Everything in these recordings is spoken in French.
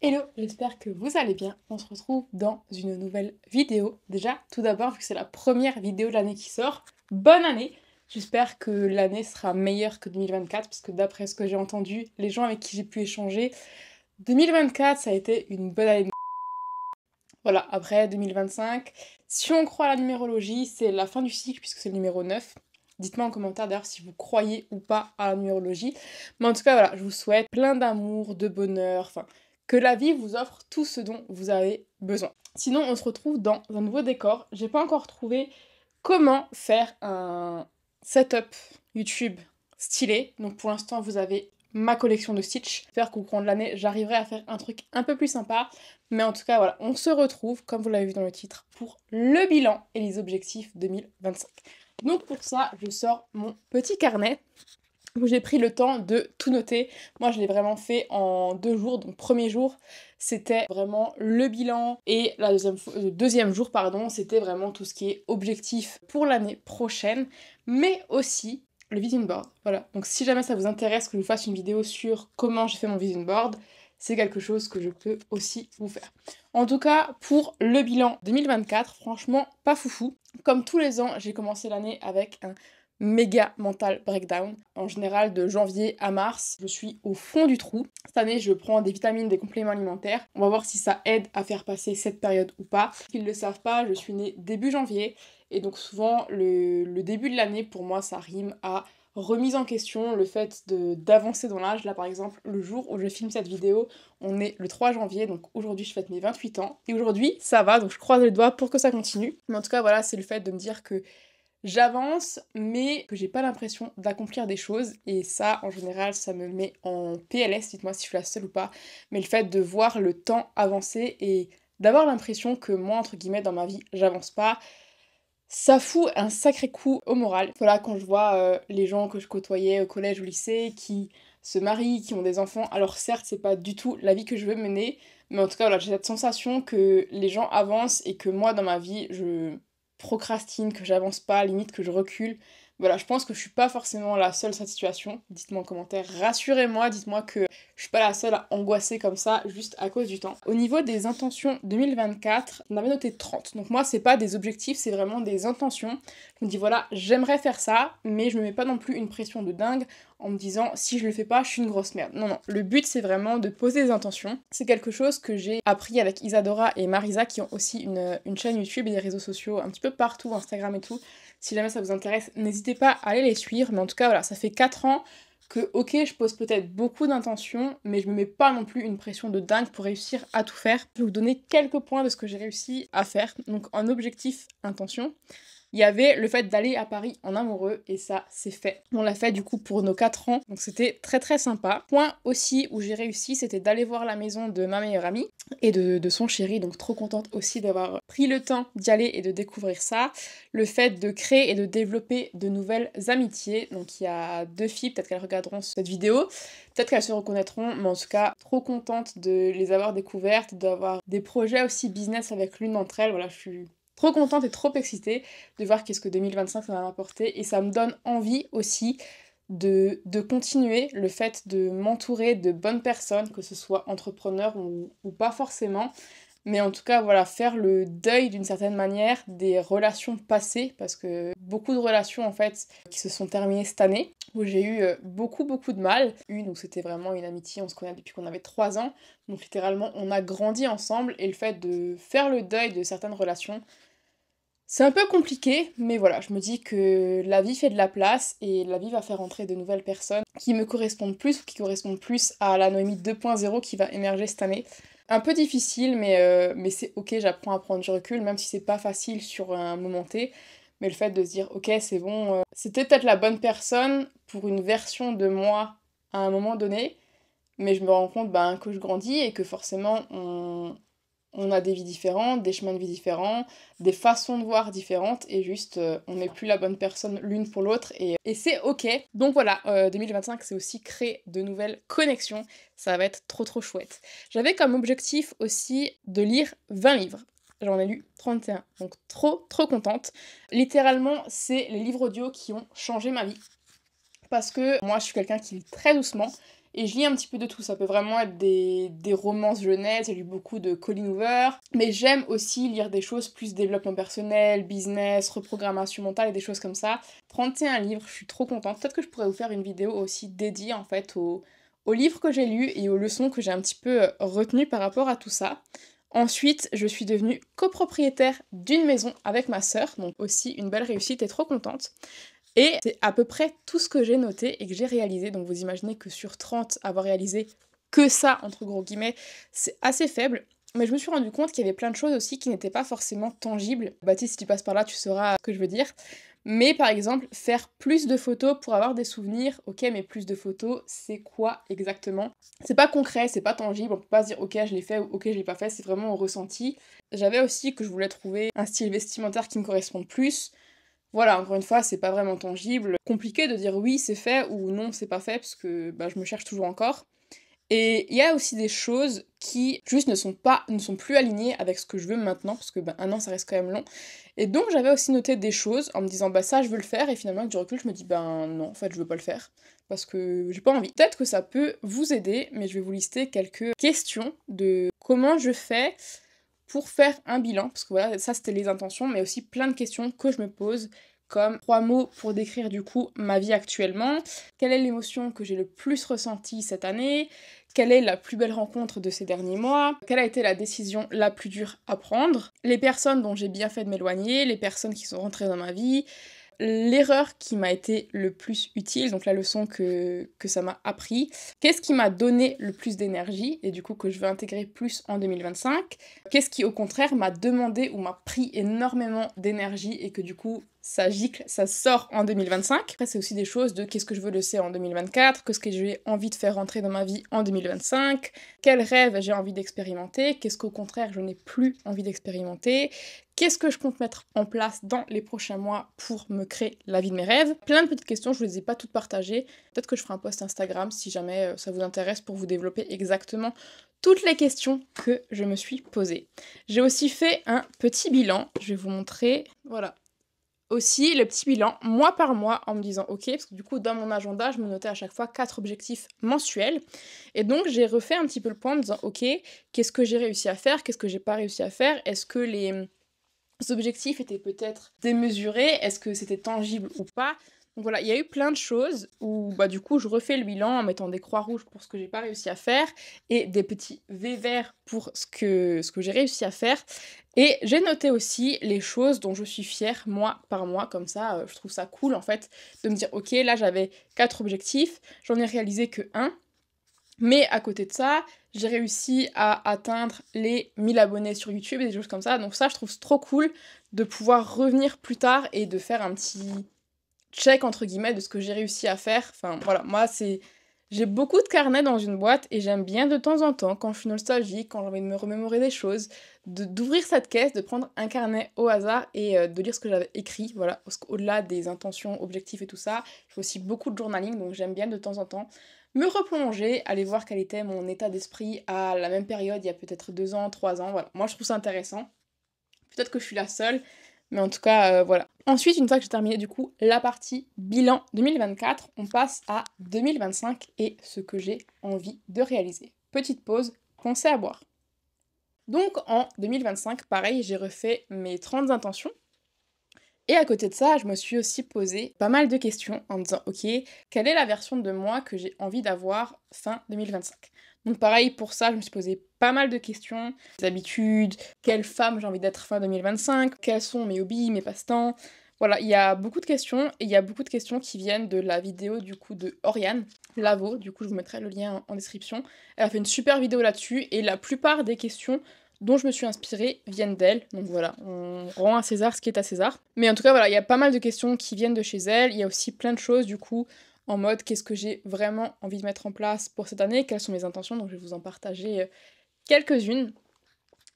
Hello, j'espère que vous allez bien. On se retrouve dans une nouvelle vidéo. Déjà, tout d'abord, vu que c'est la première vidéo de l'année qui sort, bonne année! J'espère que l'année sera meilleure que 2024, parce que d'après ce que j'ai entendu, les gens avec qui j'ai pu échanger, 2024, ça a été une bonne année. Voilà, après 2025, si on croit à la numérologie, c'est la fin du cycle, puisque c'est le numéro 9. Dites-moi en commentaire d'ailleurs si vous croyez ou pas à la numérologie. Mais en tout cas, voilà, je vous souhaite plein d'amour, de bonheur, enfin, que la vie vous offre tout ce dont vous avez besoin. Sinon, on se retrouve dans un nouveau décor. J'ai pas encore trouvé comment faire un setup YouTube stylé. Donc pour l'instant, vous avez ma collection de Stitch. J'espère qu'au courant de l'année, j'arriverai à faire un truc un peu plus sympa. Mais en tout cas, voilà, on se retrouve, comme vous l'avez vu dans le titre, pour le bilan et les objectifs 2025. Donc pour ça, je sors mon petit carnet où j'ai pris le temps de tout noter. Moi, je l'ai vraiment fait en 2 jours. Donc premier jour, c'était vraiment le bilan et le deuxième jour, pardon, c'était vraiment tout ce qui est objectif pour l'année prochaine, mais aussi le vision board. Voilà. Donc si jamais ça vous intéresse que je vous fasse une vidéo sur comment j'ai fait mon vision board, c'est quelque chose que je peux aussi vous faire. En tout cas, pour le bilan 2024, franchement, pas foufou. Comme tous les ans, j'ai commencé l'année avec un méga mental breakdown. En général, de janvier à mars, je suis au fond du trou. Cette année, je prends des vitamines, des compléments alimentaires. On va voir si ça aide à faire passer cette période ou pas. Pour qu'ils ne le savent pas, je suis née début janvier. Et donc souvent, le début de l'année, pour moi, ça rime à remise en question, le fait d'avancer dans l'âge. Là, par exemple, le jour où je filme cette vidéo, on est le 3 janvier, donc aujourd'hui, je fête mes 28 ans. Et aujourd'hui, ça va, donc je croise les doigts pour que ça continue. Mais en tout cas, voilà, c'est le fait de me dire que j'avance, mais que j'ai pas l'impression d'accomplir des choses, et ça, en général, ça me met en PLS, dites-moi si je suis la seule ou pas, mais le fait de voir le temps avancer et d'avoir l'impression que moi, entre guillemets, dans ma vie, j'avance pas, ça fout un sacré coup au moral. Voilà, quand je vois les gens que je côtoyais au collège ou au lycée qui se marient, qui ont des enfants, alors certes, c'est pas du tout la vie que je veux mener, mais en tout cas, voilà, j'ai cette sensation que les gens avancent et que moi, dans ma vie, je procrastine, que j'avance pas, limite que je recule. Voilà, je pense que je suis pas forcément la seule dans cette situation. Dites-moi en commentaire, rassurez-moi, dites-moi que je suis pas la seule à angoisser comme ça juste à cause du temps. Au niveau des intentions 2024, on avait noté 30. Donc moi, c'est pas des objectifs, c'est vraiment des intentions. Je me dis voilà, j'aimerais faire ça, mais je me mets pas non plus une pression de dingue en me disant si je le fais pas, je suis une grosse merde. Non, non, le but c'est vraiment de poser des intentions. C'est quelque chose que j'ai appris avec Isadora et Marisa qui ont aussi une chaîne YouTube et des réseaux sociaux un petit peu partout, Instagram et tout. Si jamais ça vous intéresse, n'hésitez pas à aller les suivre. Mais en tout cas, voilà, ça fait 4 ans que, ok, je pose peut-être beaucoup d'intentions, mais je me mets pas non plus une pression de dingue pour réussir à tout faire. Je vais vous donner quelques points de ce que j'ai réussi à faire. Donc, en objectif, intention, il y avait le fait d'aller à Paris en amoureux, et ça, c'est fait. On l'a fait du coup pour nos 4 ans, donc c'était très très sympa. Point aussi où j'ai réussi, c'était d'aller voir la maison de ma meilleure amie et de son chéri, donc trop contente aussi d'avoir pris le temps d'y aller et de découvrir ça. Le fait de créer et de développer de nouvelles amitiés, donc il y a 2 filles, peut-être qu'elles regarderont cette vidéo, peut-être qu'elles se reconnaîtront, mais en tout cas, trop contente de les avoir découvertes, d'avoir des projets aussi business avec l'une d'entre elles. Voilà, je suis trop contente et trop excitée de voir qu'est-ce que 2025 ça va m'apporter, et ça me donne envie aussi de continuer le fait de m'entourer de bonnes personnes, que ce soit entrepreneurs ou pas forcément, mais en tout cas voilà, faire le deuil d'une certaine manière des relations passées, parce que beaucoup de relations en fait qui se sont terminées cette année, où j'ai eu beaucoup de mal. Une où c'était vraiment une amitié, on se connaît depuis qu'on avait 3 ans, donc littéralement on a grandi ensemble, et le fait de faire le deuil de certaines relations, c'est un peu compliqué, mais voilà, je me dis que la vie fait de la place et la vie va faire entrer de nouvelles personnes qui me correspondent plus, ou qui correspondent plus à la Noémie 2.0 qui va émerger cette année. Un peu difficile, mais c'est ok, j'apprends à prendre du recul, même si c'est pas facile sur un moment T. Mais le fait de se dire, ok, c'est bon, c'était peut-être la bonne personne pour une version de moi à un moment donné, mais je me rends compte ben, que je grandis et que forcément on a des vies différentes, des chemins de vie différents, des façons de voir différentes, et juste on n'est plus la bonne personne l'une pour l'autre, et c'est ok. Donc voilà, 2025 c'est aussi créer de nouvelles connexions, ça va être trop chouette. J'avais comme objectif aussi de lire 20 livres. J'en ai lu 31, donc trop contente. Littéralement, c'est les livres audio qui ont changé ma vie. Parce que moi je suis quelqu'un qui lit très doucement, Et je lis un petit peu de tout, ça peut vraiment être des romances jeunesse, j'ai lu beaucoup de Colleen Hoover, mais j'aime aussi lire des choses plus développement personnel, business, reprogrammation mentale et des choses comme ça. 31 livres, je suis trop contente. Peut-être que je pourrais vous faire une vidéo aussi dédiée en fait aux livres que j'ai lus et aux leçons que j'ai un petit peu retenues par rapport à tout ça. Ensuite, je suis devenue copropriétaire d'une maison avec ma sœur, donc aussi une belle réussite et trop contente. Et c'est à peu près tout ce que j'ai noté et que j'ai réalisé. Donc vous imaginez que sur 30, avoir réalisé que ça, entre gros guillemets, c'est assez faible. Mais je me suis rendu compte qu'il y avait plein de choses aussi qui n'étaient pas forcément tangibles. Baptiste, si tu passes par là, tu sauras ce que je veux dire. Mais par exemple, faire plus de photos pour avoir des souvenirs. Ok, mais plus de photos, c'est quoi exactement? C'est pas concret, c'est pas tangible. On peut pas se dire ok, je l'ai fait ou ok, je l'ai pas fait. C'est vraiment au ressenti. J'avais aussi que je voulais trouver un style vestimentaire qui me corresponde plus. Voilà, encore une fois, c'est pas vraiment tangible. Compliqué de dire oui, c'est fait ou non, c'est pas fait, parce que bah, je me cherche toujours encore. Et il y a aussi des choses qui juste ne sont plus alignées avec ce que je veux maintenant, parce que bah, un an ça reste quand même long. Et donc j'avais aussi noté des choses en me disant bah ça je veux le faire, et finalement avec du recul je me dis ben non, en fait je veux pas le faire, parce que j'ai pas envie. Peut-être que ça peut vous aider, mais je vais vous lister quelques questions de comment je fais pour faire un bilan, parce que voilà, ça c'était les intentions, mais aussi plein de questions que je me pose, comme 3 mots pour décrire du coup ma vie actuellement, quelle est l'émotion que j'ai le plus ressentie cette année, quelle est la plus belle rencontre de ces derniers mois, quelle a été la décision la plus dure à prendre, les personnes dont j'ai bien fait de m'éloigner, les personnes qui sont rentrées dans ma vie, l'erreur qui m'a été le plus utile, donc la leçon que ça m'a appris, qu'est-ce qui m'a donné le plus d'énergie et du coup que je veux intégrer plus en 2025, qu'est-ce qui au contraire m'a demandé ou m'a pris énormément d'énergie et que du coup ça gicle, ça sort en 2025. Après c'est aussi des choses de qu'est-ce que je veux laisser en 2024, qu'est-ce que j'ai envie de faire rentrer dans ma vie en 2025, quels rêves j'ai envie d'expérimenter, qu'est-ce qu'au contraire je n'ai plus envie d'expérimenter, qu'est-ce que je compte mettre en place dans les prochains mois pour me créer la vie de mes rêves. Plein de petites questions, je vous les ai pas toutes partagées. Peut-être que je ferai un post Instagram si jamais ça vous intéresse pour vous développer exactement toutes les questions que je me suis posées. J'ai aussi fait un petit bilan, je vais vous montrer, voilà. Aussi, le petit bilan, mois par mois, en me disant ok, parce que du coup, dans mon agenda, je me notais à chaque fois 4 objectifs mensuels. Et donc, j'ai refait un petit peu le point en me disant ok, qu'est-ce que j'ai réussi à faire, qu'est-ce que j'ai pas réussi à faire, est-ce que les objectifs étaient peut-être démesurés, est-ce que c'était tangible ou pas. Donc voilà, il y a eu plein de choses où bah du coup je refais le bilan en mettant des croix rouges pour ce que j'ai pas réussi à faire et des petits V verts pour ce que j'ai réussi à faire. Et j'ai noté aussi les choses dont je suis fière mois par mois, comme ça je trouve ça cool en fait de me dire ok là j'avais 4 objectifs, j'en ai réalisé que un. Mais à côté de ça, j'ai réussi à atteindre les 1000 abonnés sur YouTube et des choses comme ça. Donc ça, je trouve trop cool de pouvoir revenir plus tard et de faire un petit check, entre guillemets, de ce que j'ai réussi à faire. Enfin, voilà, moi, c'est... J'ai beaucoup de carnets dans une boîte et j'aime bien de temps en temps, quand je suis nostalgique, quand j'ai envie de me remémorer des choses, d'ouvrir cette caisse, de prendre un carnet au hasard et de lire ce que j'avais écrit, voilà, parce qu'au-delà des intentions, objectifs et tout ça, je fais aussi beaucoup de journaling, donc j'aime bien de temps en temps me replonger, aller voir quel était mon état d'esprit à la même période, il y a peut-être 2 ans, 3 ans, voilà. Moi je trouve ça intéressant. Peut-être que je suis la seule, mais en tout cas, voilà. Ensuite, une fois que j'ai terminé du coup la partie bilan 2024, on passe à 2025 et ce que j'ai envie de réaliser. Petite pause, pensez à boire. Donc en 2025, pareil, j'ai refait mes 30 intentions. Et à côté de ça, je me suis aussi posé pas mal de questions en me disant, ok, quelle est la version de moi que j'ai envie d'avoir fin 2025? Donc pareil, pour ça, je me suis posé pas mal de questions, des habitudes, quelle femme j'ai envie d'être fin 2025, quels sont mes hobbies, mes passe-temps. Voilà, il y a beaucoup de questions, et il y a beaucoup de questions qui viennent de la vidéo du coup de Oriane Lavo, du coup je vous mettrai le lien en description. Elle a fait une super vidéo là-dessus, et la plupart des questions dont je me suis inspirée viennent d'elle. Donc voilà, on rend à César ce qui est à César. Mais en tout cas, voilà, il y a pas mal de questions qui viennent de chez elle. Il y a aussi plein de choses, du coup, en mode qu'est-ce que j'ai vraiment envie de mettre en place pour cette année, quelles sont mes intentions. Donc je vais vous en partager quelques-unes.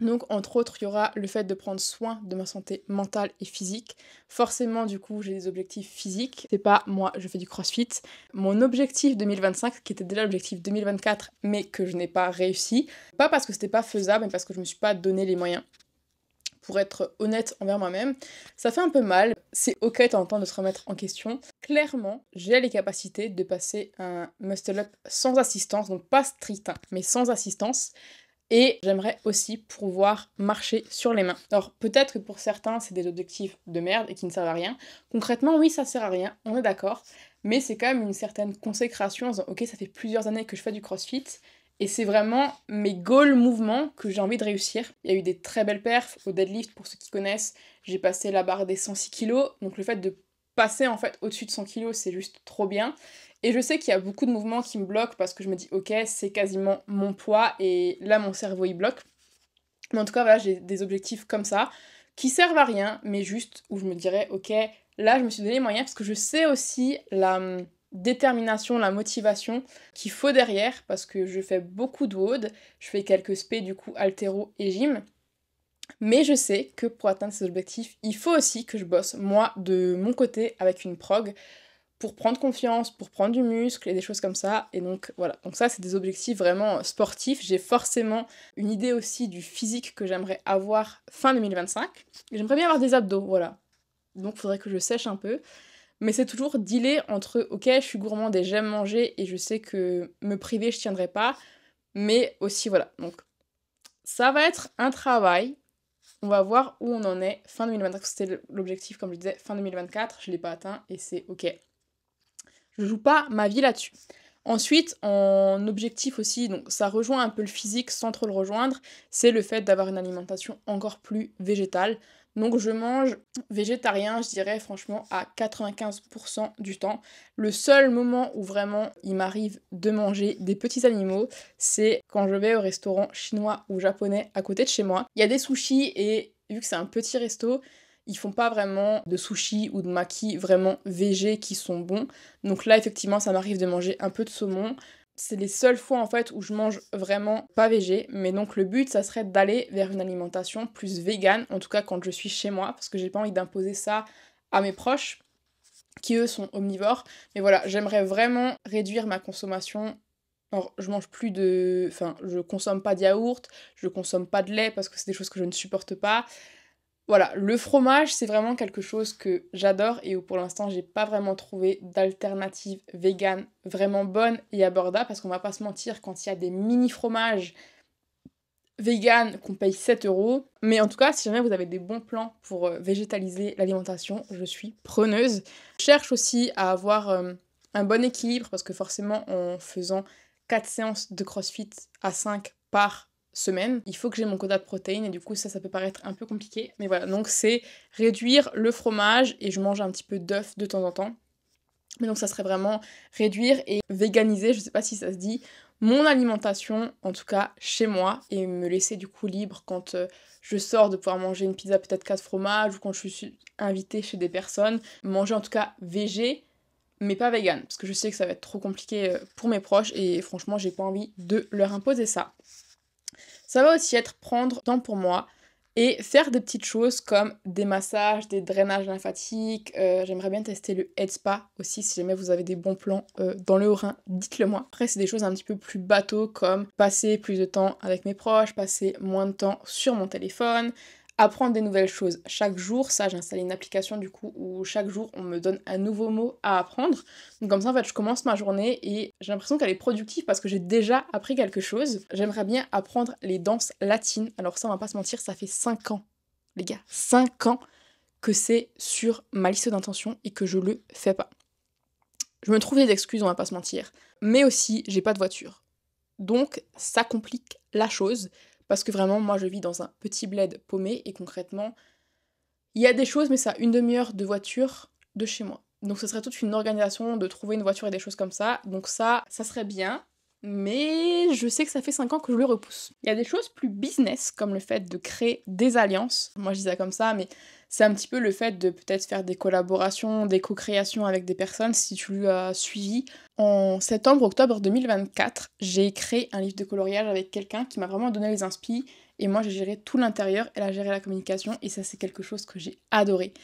Donc, entre autres, il y aura le fait de prendre soin de ma santé mentale et physique. Forcément, du coup, j'ai des objectifs physiques. C'est pas moi, je fais du crossfit. Mon objectif 2025, qui était déjà l'objectif 2024, mais que je n'ai pas réussi. Pas parce que c'était pas faisable, mais parce que je me suis pas donné les moyens pour être honnête envers moi-même. Ça fait un peu mal, c'est ok de temps en temps de se remettre en question. Clairement, j'ai les capacités de passer un muscle up sans assistance, donc pas strict, hein, mais sans assistance. Et j'aimerais aussi pouvoir marcher sur les mains. Alors peut-être que pour certains c'est des objectifs de merde et qui ne servent à rien. Concrètement oui ça sert à rien, on est d'accord. Mais c'est quand même une certaine consécration en disant ok ça fait plusieurs années que je fais du crossfit. Et c'est vraiment mes goals mouvements que j'ai envie de réussir. Il y a eu des très belles perfs au deadlift pour ceux qui connaissent. J'ai passé la barre des 106 kilos. Donc le fait de passer en fait au-dessus de 100 kilos c'est juste trop bien. Et je sais qu'il y a beaucoup de mouvements qui me bloquent parce que je me dis ok c'est quasiment mon poids et là mon cerveau il bloque. Mais en tout cas voilà j'ai des objectifs comme ça qui servent à rien mais juste où je me dirais ok là je me suis donné les moyens parce que je sais aussi la détermination, la motivation qu'il faut derrière parce que je fais beaucoup de WOD, je fais quelques spé du coup haltéro et gym. Mais je sais que pour atteindre ces objectifs, il faut aussi que je bosse moi de mon côté avec une prog pour prendre confiance, pour prendre du muscle et des choses comme ça. Et donc voilà, donc ça c'est des objectifs vraiment sportifs. J'ai forcément une idée aussi du physique que j'aimerais avoir fin 2025. Et j'aimerais bien avoir des abdos, voilà. Donc il faudrait que je sèche un peu. Mais c'est toujours dealer entre ok je suis gourmande et j'aime manger et je sais que me priver je tiendrai pas. Mais aussi voilà, donc ça va être un travail. On va voir où on en est fin 2025. C'était l'objectif comme je disais fin 2024. Je l'ai pas atteint et c'est ok. Je joue pas ma vie là-dessus. Ensuite, en objectif aussi, donc ça rejoint un peu le physique sans trop le rejoindre, c'est le fait d'avoir une alimentation encore plus végétale. Donc je mange végétarien, je dirais franchement à 95% du temps. Le seul moment où vraiment il m'arrive de manger des petits animaux, c'est quand je vais au restaurant chinois ou japonais à côté de chez moi. Il y a des sushis et vu que c'est un petit resto, ils font pas vraiment de sushi ou de maki vraiment végé qui sont bons. Donc là, effectivement, ça m'arrive de manger un peu de saumon. C'est les seules fois en fait où je mange vraiment pas végé. Mais donc le but, ça serait d'aller vers une alimentation plus végane, en tout cas quand je suis chez moi, parce que j'ai pas envie d'imposer ça à mes proches, qui eux sont omnivores. Mais voilà, j'aimerais vraiment réduire ma consommation. Alors, je mange plus de... Enfin, je consomme pas de yaourt, je consomme pas de lait parce que c'est des choses que je ne supporte pas. Voilà, le fromage, c'est vraiment quelque chose que j'adore et où pour l'instant, j'ai pas vraiment trouvé d'alternative végane vraiment bonne et abordable parce qu'on va pas se mentir, quand il y a des mini fromages vegan qu'on paye 7 €. Mais en tout cas, si jamais vous avez des bons plans pour végétaliser l'alimentation, je suis preneuse. Je cherche aussi à avoir un bon équilibre parce que forcément, en faisant 4 séances de CrossFit à 5 par semaine, il faut que j'ai mon quota de protéines et du coup ça peut paraître un peu compliqué. Mais voilà, donc c'est réduire le fromage et je mange un petit peu d'œufs de temps en temps. Mais donc ça serait vraiment réduire et véganiser, je sais pas si ça se dit, mon alimentation, en tout cas chez moi, et me laisser du coup libre quand je sors de pouvoir manger une pizza peut-être 4 fromages ou quand je suis invitée chez des personnes, manger en tout cas végé, mais pas vegan, parce que je sais que ça va être trop compliqué pour mes proches et franchement j'ai pas envie de leur imposer ça. Ça va aussi être prendre temps pour moi et faire des petites choses comme des massages, des drainages lymphatiques. J'aimerais bien tester le Head Spa aussi, si jamais vous avez des bons plans dans le Haut-Rhin, dites-le moi. Après, c'est des choses un petit peu plus bateau comme passer plus de temps avec mes proches, passer moins de temps sur mon téléphone, apprendre des nouvelles choses chaque jour. Ça, j'ai installé une application du coup où chaque jour on me donne un nouveau mot à apprendre. Donc comme ça en fait je commence ma journée et j'ai l'impression qu'elle est productive parce que j'ai déjà appris quelque chose. J'aimerais bien apprendre les danses latines. Alors ça on va pas se mentir, ça fait 5 ans, les gars, 5 ans que c'est sur ma liste d'intention et que je le fais pas. Je me trouve des excuses, on va pas se mentir. Mais aussi j'ai pas de voiture. Donc ça complique la chose. Parce que vraiment, moi, je vis dans un petit bled paumé et concrètement, il y a des choses, mais ça a une demi-heure de voiture de chez moi. Donc ce serait toute une organisation de trouver une voiture et des choses comme ça. Donc ça serait bien, mais je sais que ça fait 5 ans que je le repousse. Il y a des choses plus business, comme le fait de créer des alliances. Moi, je dis ça comme ça, mais c'est un petit peu le fait de peut-être faire des collaborations, des co-créations avec des personnes, si tu l'as suivi. En septembre-octobre 2024, j'ai créé un livre de coloriage avec quelqu'un qui m'a vraiment donné les inspi. Et moi, j'ai géré tout l'intérieur, elle a géré la communication, et ça, c'est quelque chose que j'ai adoré.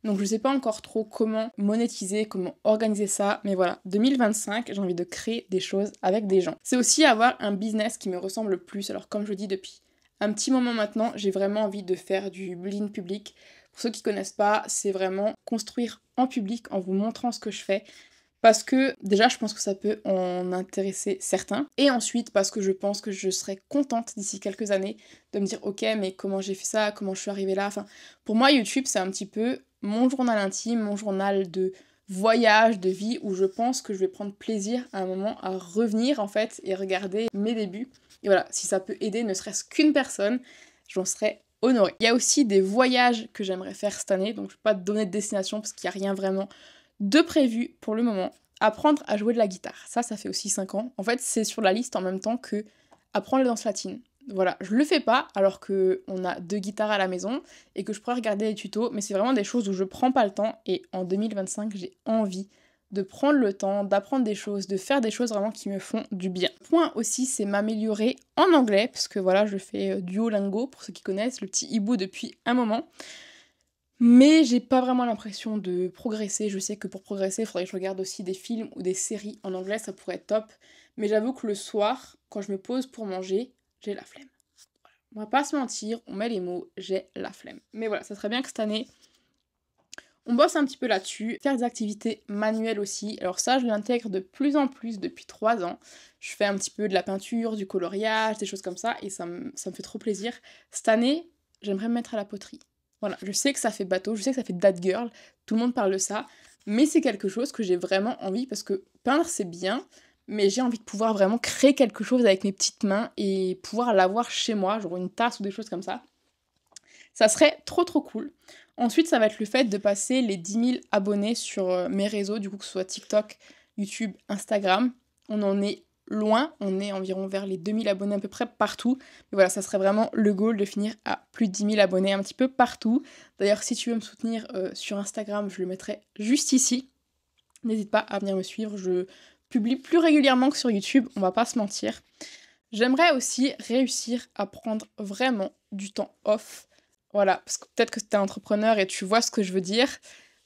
Donc je sais pas encore trop comment monétiser, comment organiser ça, mais voilà, 2025, j'ai envie de créer des choses avec des gens. C'est aussi avoir un business qui me ressemble le plus. Alors comme je dis depuis un petit moment maintenant, j'ai vraiment envie de faire du bullying public. Pour ceux qui connaissent pas, c'est vraiment construire en public en vous montrant ce que je fais. Parce que déjà, je pense que ça peut en intéresser certains. Et ensuite, parce que je pense que je serai contente d'ici quelques années de me dire, ok, mais comment j'ai fait ça, comment je suis arrivée là. Enfin, pour moi, YouTube, c'est un petit peu mon journal intime, mon journal de voyage, de vie, où je pense que je vais prendre plaisir à un moment à revenir en fait et regarder mes débuts. Et voilà, si ça peut aider ne serait-ce qu'une personne, j'en serais honorée. Il y a aussi des voyages que j'aimerais faire cette année, donc je ne vais pas te donner de destination parce qu'il n'y a rien vraiment de prévu pour le moment. Apprendre à jouer de la guitare. Ça fait aussi 5 ans. En fait, c'est sur la liste en même temps que apprendre la danse latine. Voilà, je le fais pas alors que on a 2 guitares à la maison et que je pourrais regarder les tutos, mais c'est vraiment des choses où je prends pas le temps et en 2025, j'ai envie de prendre le temps, d'apprendre des choses, de faire des choses vraiment qui me font du bien. Point aussi, c'est m'améliorer en anglais, parce que voilà, je fais Duolingo, pour ceux qui connaissent, le petit hibou depuis un moment. Mais j'ai pas vraiment l'impression de progresser. Je sais que pour progresser, il faudrait que je regarde aussi des films ou des séries en anglais, ça pourrait être top. Mais j'avoue que le soir, quand je me pose pour manger, j'ai la flemme. On va pas se mentir, on met les mots, j'ai la flemme. Mais voilà, ça serait bien que cette année, on bosse un petit peu là-dessus. Faire des activités manuelles aussi. Alors ça, je l'intègre de plus en plus depuis 3 ans. Je fais un petit peu de la peinture, du coloriage, des choses comme ça, et ça me fait trop plaisir. Cette année, j'aimerais me mettre à la poterie. Voilà, je sais que ça fait bateau, je sais que ça fait dad girl, tout le monde parle de ça, mais c'est quelque chose que j'ai vraiment envie parce que peindre c'est bien, mais j'ai envie de pouvoir vraiment créer quelque chose avec mes petites mains et pouvoir l'avoir chez moi, genre une tasse ou des choses comme ça. Ça serait trop trop cool. Ensuite, ça va être le fait de passer les 10 000 abonnés sur mes réseaux, du coup que ce soit TikTok, YouTube, Instagram. On en est loin, on est environ vers les 2000 abonnés à peu près partout. Mais voilà, ça serait vraiment le goal de finir à plus de 10 000 abonnés un petit peu partout. D'ailleurs, si tu veux me soutenir sur Instagram, je le mettrai juste ici. N'hésite pas à venir me suivre, je publie plus régulièrement que sur YouTube, on va pas se mentir. J'aimerais aussi réussir à prendre vraiment du temps off. Voilà, parce que peut-être que tu es entrepreneur et tu vois ce que je veux dire,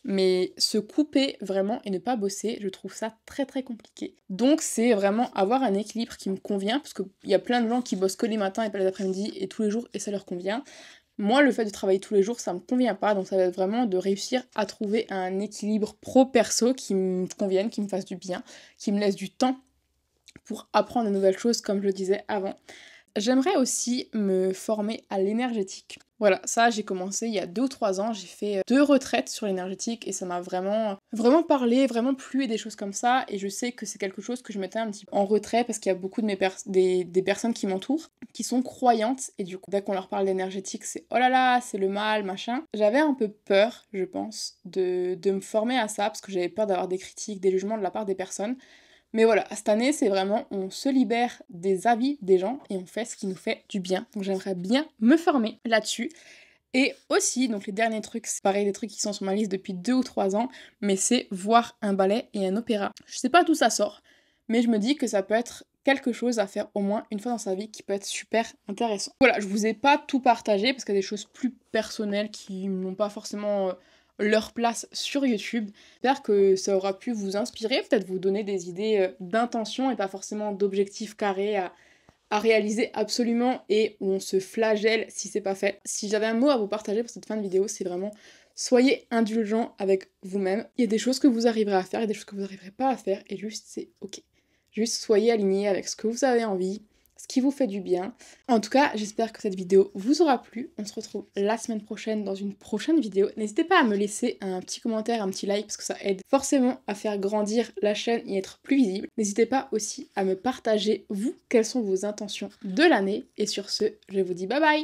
mais se couper vraiment et ne pas bosser, je trouve ça très très compliqué. Donc c'est vraiment avoir un équilibre qui me convient, parce qu'il y a plein de gens qui bossent que les matins et pas les après-midi et tous les jours et ça leur convient. Moi, le fait de travailler tous les jours, ça me convient pas, donc ça va être vraiment de réussir à trouver un équilibre pro-perso qui me convienne, qui me fasse du bien, qui me laisse du temps pour apprendre de nouvelles choses, comme je le disais avant. J'aimerais aussi me former à l'énergétique. Voilà, ça j'ai commencé il y a 2 ou 3 ans, j'ai fait 2 retraites sur l'énergétique et ça m'a vraiment parlé, vraiment plu et des choses comme ça, et je sais que c'est quelque chose que je mettais un petit peu en retrait parce qu'il y a beaucoup de des personnes qui m'entourent qui sont croyantes et du coup dès qu'on leur parle d'énergétique c'est oh là là, c'est le mal, machin. J'avais un peu peur, je pense, de me former à ça parce que j'avais peur d'avoir des critiques, des jugements de la part des personnes. Mais voilà, cette année, c'est vraiment, on se libère des avis des gens et on fait ce qui nous fait du bien. Donc j'aimerais bien me former là-dessus. Et aussi, donc les derniers trucs, c'est pareil, des trucs qui sont sur ma liste depuis 2 ou 3 ans, mais c'est voir un ballet et un opéra. Je sais pas d'où ça sort, mais je me dis que ça peut être quelque chose à faire au moins une fois dans sa vie qui peut être super intéressant. Voilà, je vous ai pas tout partagé parce qu'il y a des choses plus personnelles qui n'ont pas forcément leur place sur YouTube. J'espère que ça aura pu vous inspirer, peut-être vous donner des idées d'intention et pas forcément d'objectifs carrés à réaliser absolument et où on se flagelle si c'est pas fait. Si j'avais un mot à vous partager pour cette fin de vidéo, c'est vraiment soyez indulgents avec vous-même. Il y a des choses que vous arriverez à faire, il y a des choses que vous n'arriverez pas à faire et juste c'est ok. Juste soyez alignés avec ce que vous avez envie, ce qui vous fait du bien. En tout cas, j'espère que cette vidéo vous aura plu. On se retrouve la semaine prochaine dans une prochaine vidéo. N'hésitez pas à me laisser un petit commentaire, un petit like, parce que ça aide forcément à faire grandir la chaîne et être plus visible. N'hésitez pas aussi à me partager, vous, quelles sont vos intentions de l'année. Et sur ce, je vous dis bye bye!